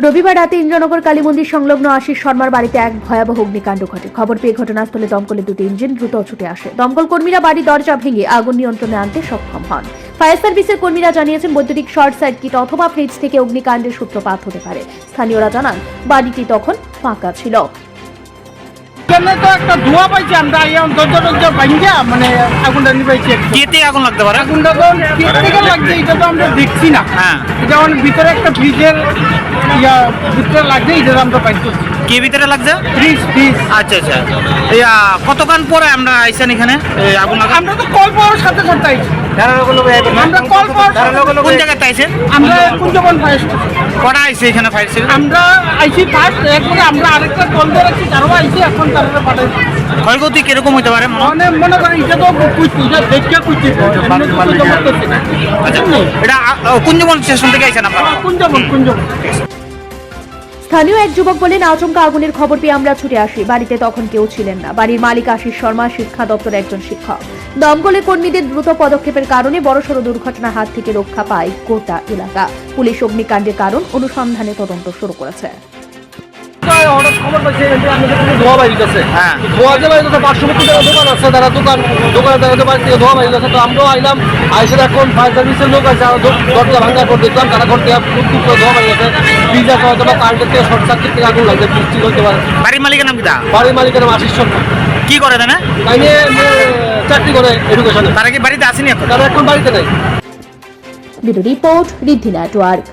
রবিবার রাতে ইন্দ্রনগর কালী মন্দির সংলগ্ন আশিস শর্মার বাড়িতে এক ভয়াবহ অগ্নিকাণ্ড ঘটে। খবর পেয়ে ঘটনাস্থলে দমকলের দুটি ইঞ্জিন দ্রুত ছুটে আসে। দমকল কর্মীরা বাড়ির দরজা ভেঙে আগুন নিয়ন্ত্রণে আনতে সক্ষম হন। ফায়ার সার্ভিসের কর্মীরা জানিয়েছেন, বৈদ্যুতিক শর্ট সার্কিট অথবা ফ্রিজ থেকে অগ্নিকাণ্ডের সূত্রপাত হতে পারে। স্থানীয়রা জানান, বাড়িটি তখন ফাঁকা ছিল। তো একটা ধোঁয়া পাইছি আমরা দরজা ভাঙিয়া মানে আগুনটা নিবাইছি। কেতে আগুন লাগতে পারে? আগুনটা তো থেকে লাগছে এটা তো আমরা দেখছি না। হ্যাঁ, যেমন ভিতরে একটা ফ্রিজের ভিতরে লাগছে এটা আমরা পাইছি। কে ভিতরে লাগছে? ফ্রিজ। আচ্ছা আচ্ছা। কতক্ষণ পরে আমরা আইসেন এখানে আগুন লাগা? আমরা তো কল পাওয়ার সাথে সাথে আইছি। আমরা কল পাওয়ার কোন জায়গাতে আইসেন? আমরা কুঞ্জবন ফায়ার স্টেশন। কটা আইসে এখানে ফায়ার সার্ভিস? আমরা আইছি ফার্স্ট, এরপরে আমরা আরেকটা কল দিয়ে রাখছি, তারাও আইছি, এখন তারা পাঠাইছি। ক্ষয়ক্ষতি কিরকম হতে পারে? মনে করেন এটা তো কুইছি, এটা দেখে কুইছি। আচ্ছা, এটা কুঞ্জবন স্টেশন থেকে আইসেন আপনারা? কুঞ্জবন। স্থানীয় এক যুবক বলেন, আচমকা আগুনের খবর পেয়ে আমরা ছুটে আসি। বাড়িতে তখন কেউ ছিলেন না। বাড়ির মালিক আশিস শর্মা শিক্ষা দপ্তরের একজন শিক্ষক। দমকলের কর্মীদের দ্রুত পদক্ষেপের কারণে বড়সড় দুর্ঘটনার হাত থেকে রক্ষা পায় গোটা এলাকা। পুলিশ অগ্নিকাণ্ডের কারণ অনুসন্ধানে তদন্ত শুরু করেছে। হঠাৎ খবর পাইছে ধোঁয়া বাইরেছে। হ্যাঁ, ধোঁয়া যে বাইরেছে, পার্শ্ববর্তী যারা দোকান আছে তারা দোকানে দেখা বাড়ি থেকে ধোঁয়া বাইরেছে। তো আমরাও আইলাম, আইসে এখন ফায়ার সার্ভিসের লোক আছে, দরজা ভাঙার পর দেখলাম তারা ঘর থেকে প্রচুর করে ধোঁয়া বাইরেছে। ফ্রিজ আছে হয়তো বা কারেন্টের থেকে শর্ট সার্কিট থেকে আগুন লাগছে, বৃষ্টি হতে পারে। বাড়ির মালিকের নাম কি? বাড়ির মালিকের নাম আশিস শর্মা। কি করে না? তাই নিয়ে চাকরি করে এডুকেশনে। তারা কি বাড়িতে আসেনি এখন? তারা এখন বাড়িতে নেই। ব্যুরো রিপোর্ট, ঋদ্ধি নেটওয়ার্ক।